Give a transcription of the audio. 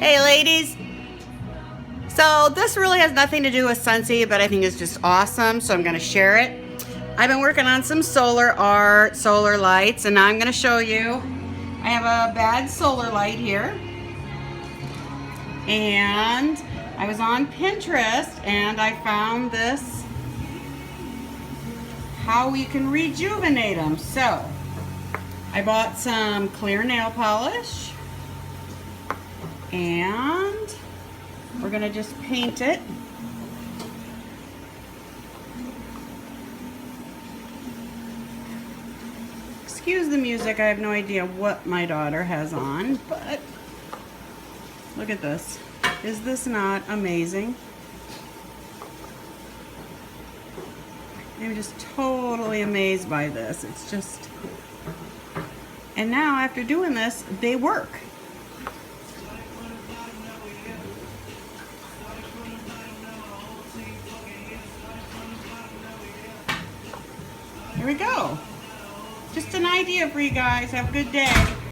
Hey ladies, so this really has nothing to do with Scentsy, but I think it's just awesome, so I'm going to share it. I've been working on some solar art, solar lights, and now I'm going to show you. I have a bad solar light here, and I was on Pinterest and I found this, how we can rejuvenate them. So I bought some clear nail polish, and we're gonna just paint it. Excuse the music, I have no idea what my daughter has on, but look at this. Is this not amazing? I'm just totally amazed by this. It's just, and now after doing this, they work. Here we go. Just an idea for you guys. Have a good day.